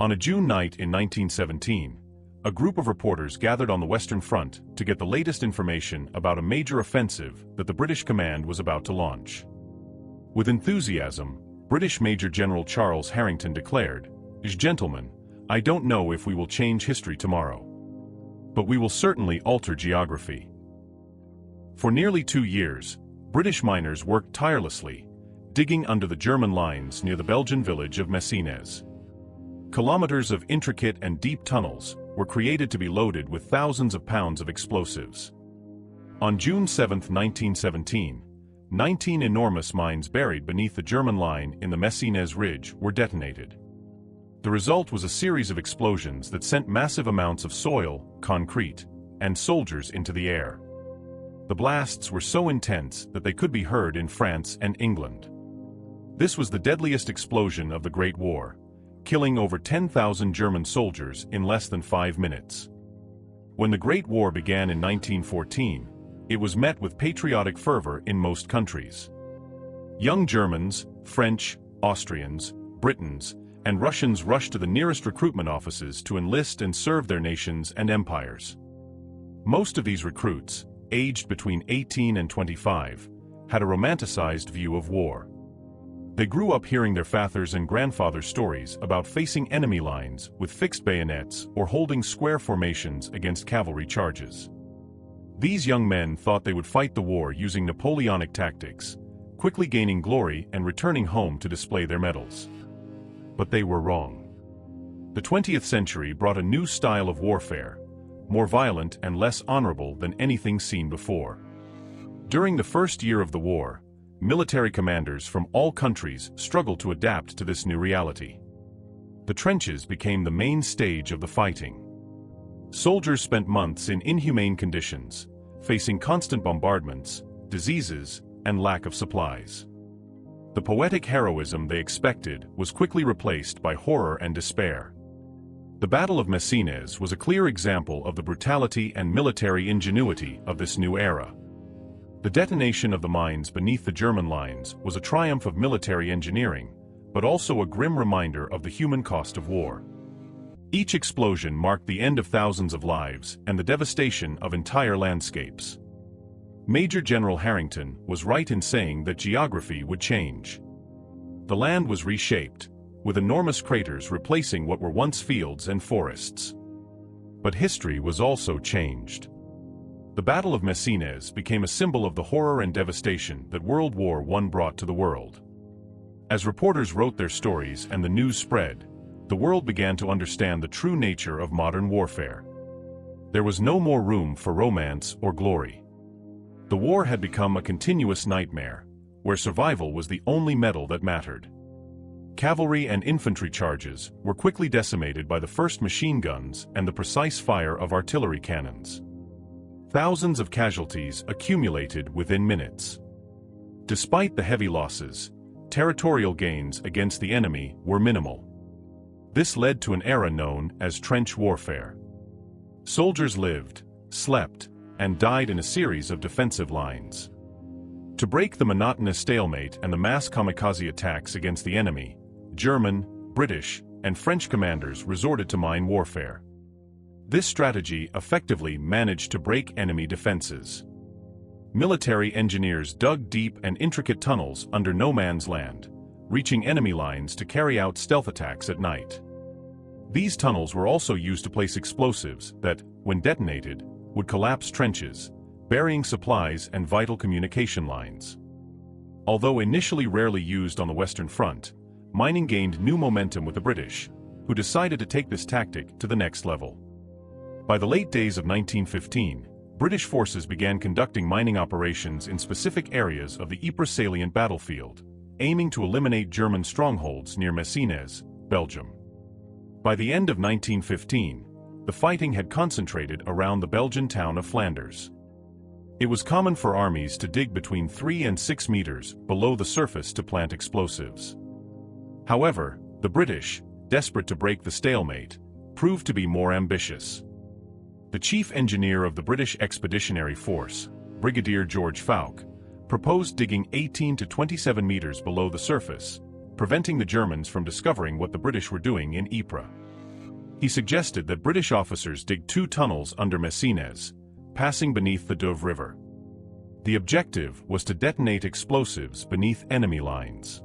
On a June night in 1917, a group of reporters gathered on the Western Front to get the latest information about a major offensive that the British command was about to launch. With enthusiasm, British Major General Charles Harrington declared, "Gentlemen, I don't know if we will change history tomorrow, but we will certainly alter geography." For nearly 2 years, British miners worked tirelessly, digging under the German lines near the Belgian village of Messines. Kilometers of intricate and deep tunnels were created to be loaded with thousands of pounds of explosives. On June 7, 1917, 19 enormous mines buried beneath the German line in the Messines Ridge were detonated. The result was a series of explosions that sent massive amounts of soil, concrete, and soldiers into the air. The blasts were so intense that they could be heard in France and England. This was the deadliest explosion of the Great War, killing over 10,000 German soldiers in less than 5 minutes. When the Great War began in 1914, it was met with patriotic fervor in most countries. Young Germans, French, Austrians, Britons, and Russians rushed to the nearest recruitment offices to enlist and serve their nations and empires. Most of these recruits, aged between 18 and 25, had a romanticized view of war. They grew up hearing their fathers' and grandfathers' stories about facing enemy lines with fixed bayonets or holding square formations against cavalry charges. These young men thought they would fight the war using Napoleonic tactics, quickly gaining glory and returning home to display their medals. But they were wrong. The 20th century brought a new style of warfare, more violent and less honorable than anything seen before. During the first year of the war, military commanders from all countries struggled to adapt to this new reality. The trenches became the main stage of the fighting. Soldiers spent months in inhumane conditions, facing constant bombardments, diseases, and lack of supplies. The poetic heroism they expected was quickly replaced by horror and despair. The Battle of Messines was a clear example of the brutality and military ingenuity of this new era. The detonation of the mines beneath the German lines was a triumph of military engineering, but also a grim reminder of the human cost of war. Each explosion marked the end of thousands of lives and the devastation of entire landscapes. Major General Harrington was right in saying that geography would change. The land was reshaped, with enormous craters replacing what were once fields and forests. But history was also changed. The Battle of Messines became a symbol of the horror and devastation that World War I brought to the world. As reporters wrote their stories and the news spread, the world began to understand the true nature of modern warfare. There was no more room for romance or glory. The war had become a continuous nightmare, where survival was the only medal that mattered. Cavalry and infantry charges were quickly decimated by the first machine guns and the precise fire of artillery cannons. Thousands of casualties accumulated within minutes. Despite the heavy losses, territorial gains against the enemy were minimal. This led to an era known as trench warfare. Soldiers lived, slept, and died in a series of defensive lines. To break the monotonous stalemate and the mass kamikaze attacks against the enemy, German, British, and French commanders resorted to mine warfare. This strategy effectively managed to break enemy defenses. Military engineers dug deep and intricate tunnels under no man's land, reaching enemy lines to carry out stealth attacks at night. These tunnels were also used to place explosives that, when detonated, would collapse trenches, burying supplies and vital communication lines. Although initially rarely used on the Western Front, mining gained new momentum with the British, who decided to take this tactic to the next level. By the late days of 1915, British forces began conducting mining operations in specific areas of the Ypres salient battlefield, aiming to eliminate German strongholds near Messines, Belgium. By the end of 1915, the fighting had concentrated around the Belgian town of Flanders. It was common for armies to dig between 3 and 6 meters below the surface to plant explosives. However, the British, desperate to break the stalemate, proved to be more ambitious. The chief engineer of the British Expeditionary Force, Brigadier George Fouque, proposed digging 18 to 27 meters below the surface, preventing the Germans from discovering what the British were doing in Ypres. He suggested that British officers dig 2 tunnels under Messines, passing beneath the Douve River. The objective was to detonate explosives beneath enemy lines.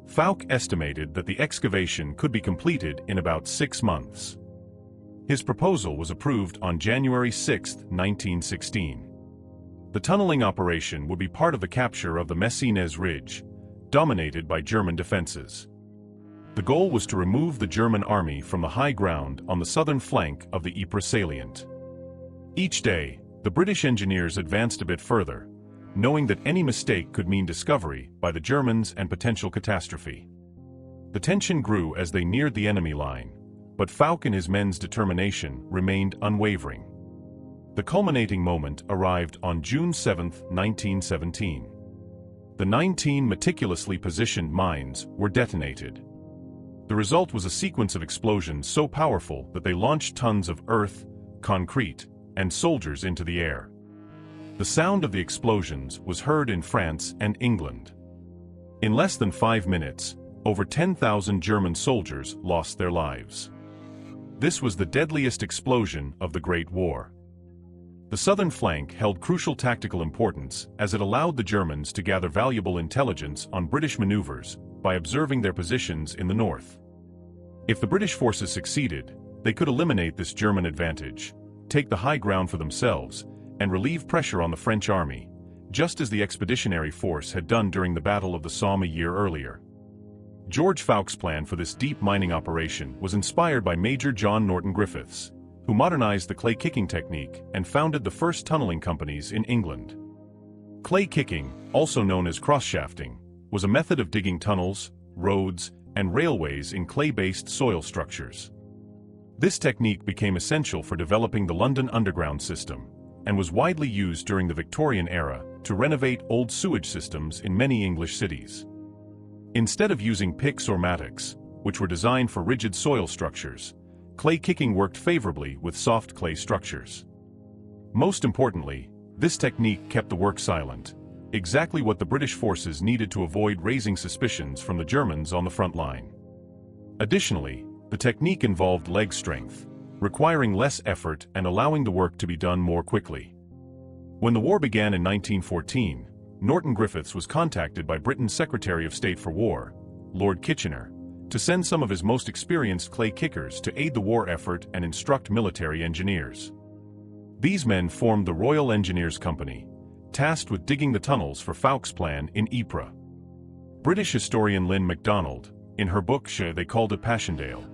Fouque estimated that the excavation could be completed in about 6 months. His proposal was approved on January 6, 1916. The tunneling operation would be part of the capture of the Messines Ridge, dominated by German defenses. The goal was to remove the German army from the high ground on the southern flank of the Ypres salient. Each day, the British engineers advanced a bit further, knowing that any mistake could mean discovery by the Germans and potential catastrophe. The tension grew as they neared the enemy line, but Fouque and his men's determination remained unwavering. The culminating moment arrived on June 7, 1917. The 19 meticulously positioned mines were detonated. The result was a sequence of explosions so powerful that they launched tons of earth, concrete, and soldiers into the air. The sound of the explosions was heard in France and England. In less than 5 minutes, over 10,000 German soldiers lost their lives. This was the deadliest explosion of the Great War. The southern flank held crucial tactical importance as it allowed the Germans to gather valuable intelligence on British maneuvers by observing their positions in the north. If the British forces succeeded, they could eliminate this German advantage, take the high ground for themselves, and relieve pressure on the French army, just as the expeditionary force had done during the Battle of the Somme a year earlier. George Fouque's plan for this deep mining operation was inspired by Major John Norton Griffiths, who modernized the clay kicking technique and founded the first tunneling companies in England. Clay kicking, also known as cross-shafting, was a method of digging tunnels, roads, and railways in clay-based soil structures. This technique became essential for developing the London Underground system, and was widely used during the Victorian era to renovate old sewage systems in many English cities. Instead of using picks or mattocks, which were designed for rigid soil structures, clay kicking worked favorably with soft clay structures. Most importantly, this technique kept the work silent, exactly what the British forces needed to avoid raising suspicions from the Germans on the front line. Additionally, the technique involved leg strength, requiring less effort and allowing the work to be done more quickly. When the war began in 1914, Norton Griffiths was contacted by Britain's Secretary of State for War, Lord Kitchener, to send some of his most experienced clay kickers to aid the war effort and instruct military engineers. These men formed the Royal Engineers Company, tasked with digging the tunnels for Fouque's plan in Ypres. British historian Lynn MacDonald, in her book They Called It Passchendaele,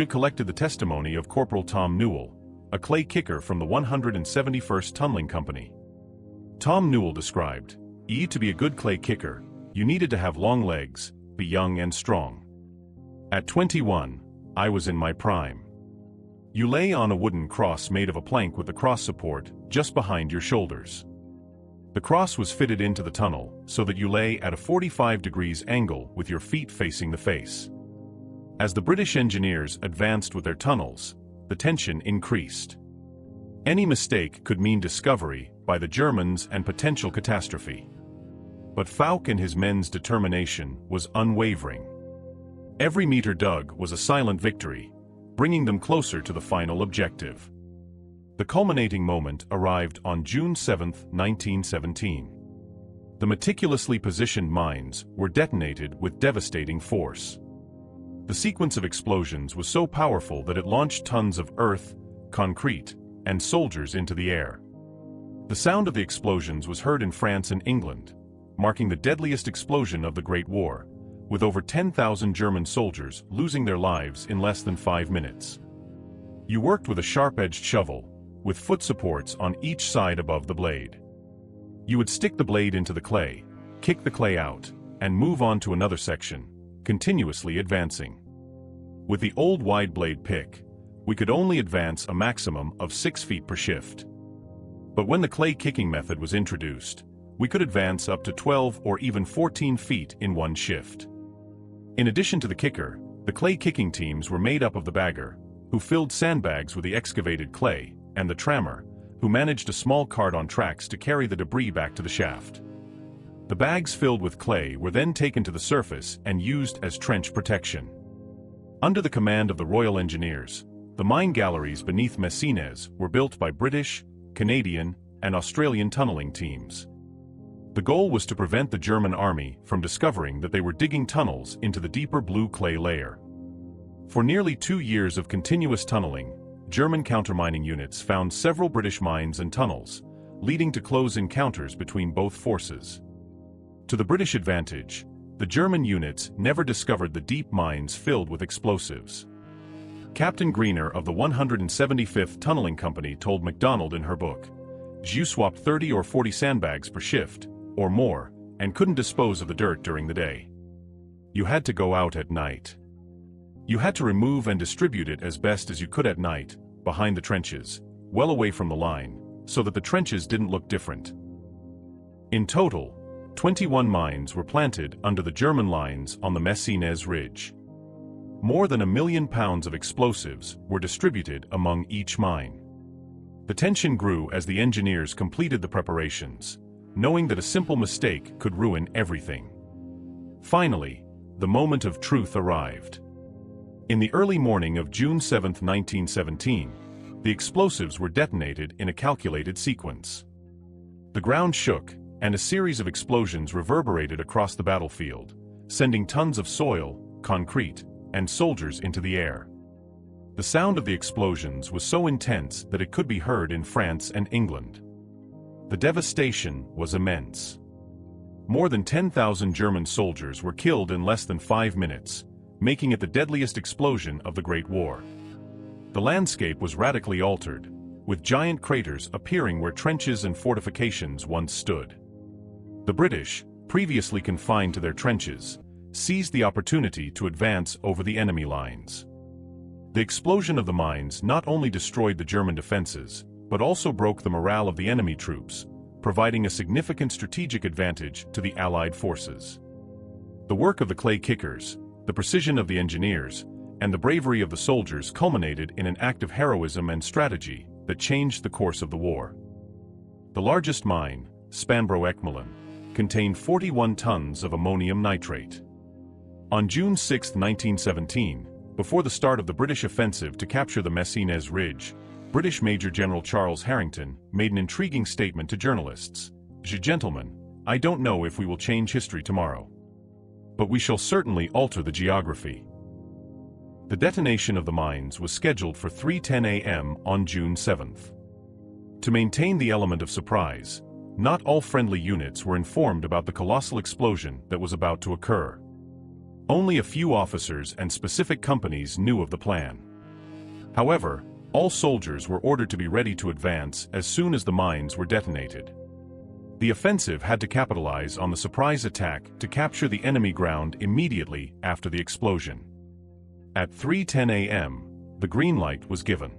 collected the testimony of Corporal Tom Newell, a clay kicker from the 171st Tunneling Company. Tom Newell described, "To be a good clay kicker, you needed to have long legs, be young and strong. At 21, I was in my prime. You lay on a wooden cross made of a plank with the cross support just behind your shoulders. The cross was fitted into the tunnel so that you lay at a 45 degrees angle with your feet facing the face. As the British engineers advanced with their tunnels, the tension increased. Any mistake could mean discovery by the Germans and potential catastrophe. But Fouque and his men's determination was unwavering. Every meter dug was a silent victory, bringing them closer to the final objective. The culminating moment arrived on June 7, 1917. The meticulously positioned mines were detonated with devastating force. The sequence of explosions was so powerful that it launched tons of earth, concrete, and soldiers into the air. The sound of the explosions was heard in France and England, marking the deadliest explosion of the Great War, with over 10,000 German soldiers losing their lives in less than 5 minutes. You worked with a sharp-edged shovel, with foot supports on each side above the blade. You would stick the blade into the clay, kick the clay out, and move on to another section, continuously advancing. With the old wide blade pick, we could only advance a maximum of 6 feet per shift. But when the clay kicking method was introduced, we could advance up to 12 or even 14 feet in one shift. In addition to the kicker, the clay kicking teams were made up of the bagger, who filled sandbags with the excavated clay, and the trammer, who managed a small cart on tracks to carry the debris back to the shaft. The bags filled with clay were then taken to the surface and used as trench protection. Under the command of the Royal Engineers, The mine galleries beneath Messines were built by British, Canadian, and Australian tunneling teams. The goal was to prevent the German army from discovering that they were digging tunnels into the deeper blue clay layer. For nearly 2 years of continuous tunneling, German countermining units found several British mines and tunnels, leading to close encounters between both forces. To the British advantage, the German units never discovered the deep mines filled with explosives. Captain Greener of the 175th Tunneling Company told MacDonald in her book, "You swapped 30 or 40 sandbags per shift, or more, and couldn't dispose of the dirt during the day. You had to go out at night. You had to remove and distribute it as best as you could at night, behind the trenches, well away from the line, so that the trenches didn't look different." In total, 21 mines were planted under the German lines on the Messines Ridge. More than 1 million pounds of explosives were distributed among each mine. The tension grew as the engineers completed the preparations, knowing that a simple mistake could ruin everything. Finally, the moment of truth arrived. In the early morning of June 7, 1917, the explosives were detonated in a calculated sequence. The ground shook, and a series of explosions reverberated across the battlefield, sending tons of soil, concrete, and soldiers into the air. The sound of the explosions was so intense that it could be heard in France and England. The devastation was immense. More than 10,000 German soldiers were killed in less than 5 minutes, making it the deadliest explosion of the Great War. The landscape was radically altered, with giant craters appearing where trenches and fortifications once stood. The British, previously confined to their trenches, seized the opportunity to advance over the enemy lines. The explosion of the mines not only destroyed the German defenses, but also broke the morale of the enemy troops, providing a significant strategic advantage to the Allied forces. The work of the clay kickers, the precision of the engineers, and the bravery of the soldiers culminated in an act of heroism and strategy that changed the course of the war. The largest mine, Spanbroek-Meulen, contained 41 tons of ammonium nitrate. On June 6, 1917, before the start of the British offensive to capture the Messines Ridge, British Major General Charles Harrington made an intriguing statement to journalists. "Gentlemen, I don't know if we will change history tomorrow, but we shall certainly alter the geography." The detonation of the mines was scheduled for 3:10 a.m. on June 7th. To maintain the element of surprise, not all friendly units were informed about the colossal explosion that was about to occur. Only a few officers and specific companies knew of the plan. However, all soldiers were ordered to be ready to advance as soon as the mines were detonated. The offensive had to capitalize on the surprise attack to capture the enemy ground immediately after the explosion. At 3:10 a.m., the green light was given.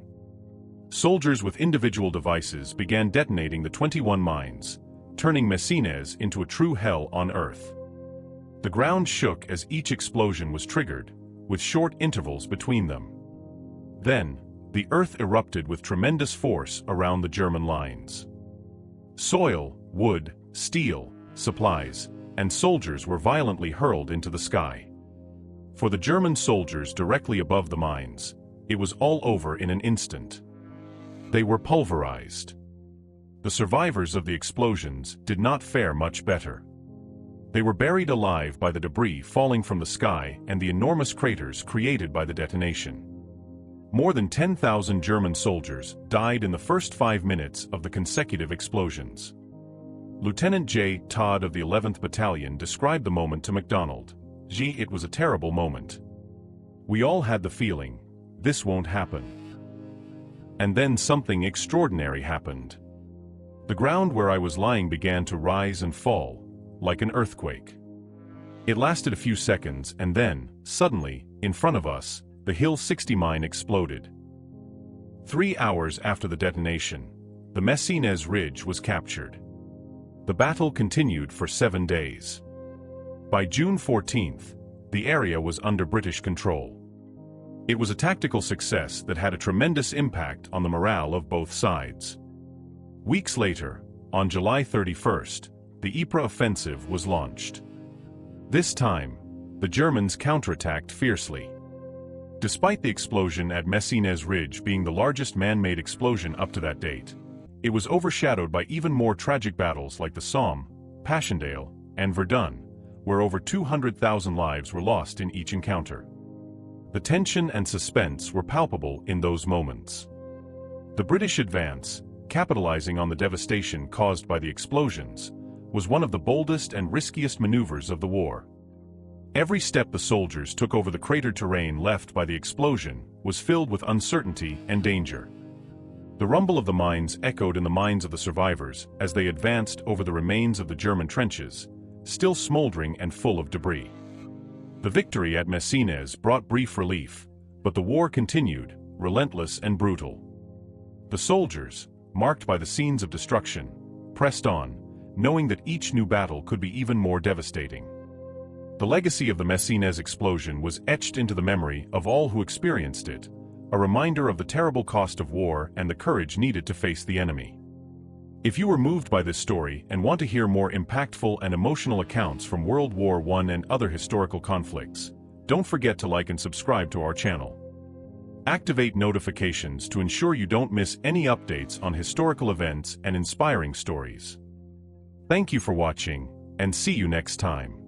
Soldiers with individual devices began detonating the 21 mines, turning Messines into a true hell on earth. The ground shook as each explosion was triggered, with short intervals between them. Then, the earth erupted with tremendous force around the German lines. Soil, wood, steel, supplies, and soldiers were violently hurled into the sky. For the German soldiers directly above the mines, it was all over in an instant. They were pulverized. The survivors of the explosions did not fare much better. They were buried alive by the debris falling from the sky and the enormous craters created by the detonation. More than 10,000 German soldiers died in the first 5 minutes of the consecutive explosions. Lieutenant J. Todd of the 11th Battalion described the moment to MacDonald. "It was a terrible moment. We all had the feeling, this won't happen." And then something extraordinary happened. The ground where I was lying began to rise and fall, like an earthquake. It lasted a few seconds and then, suddenly, in front of us, the Hill 60 mine exploded. 3 hours after the detonation, the Messines Ridge was captured. The battle continued for 7 days. By June 14th, the area was under British control. It was a tactical success that had a tremendous impact on the morale of both sides. Weeks later, on July 31st, the Ypres offensive was launched. This time, the Germans counterattacked fiercely. Despite the explosion at Messines Ridge being the largest man-made explosion up to that date, it was overshadowed by even more tragic battles like the Somme, Passchendaele, and Verdun, where over 200,000 lives were lost in each encounter. The tension and suspense were palpable in those moments. The British advance, capitalizing on the devastation caused by the explosions, was one of the boldest and riskiest maneuvers of the war. Every step the soldiers took over the cratered terrain left by the explosion was filled with uncertainty and danger. The rumble of the mines echoed in the minds of the survivors as they advanced over the remains of the German trenches, still smoldering and full of debris. The victory at Messines brought brief relief, but the war continued, relentless and brutal. The soldiers, marked by the scenes of destruction, pressed on, knowing that each new battle could be even more devastating. The legacy of the Messines explosion was etched into the memory of all who experienced it, a reminder of the terrible cost of war and the courage needed to face the enemy. If you were moved by this story and want to hear more impactful and emotional accounts from World War I and other historical conflicts, don't forget to like and subscribe to our channel. Activate notifications to ensure you don't miss any updates on historical events and inspiring stories. Thank you for watching, and see you next time.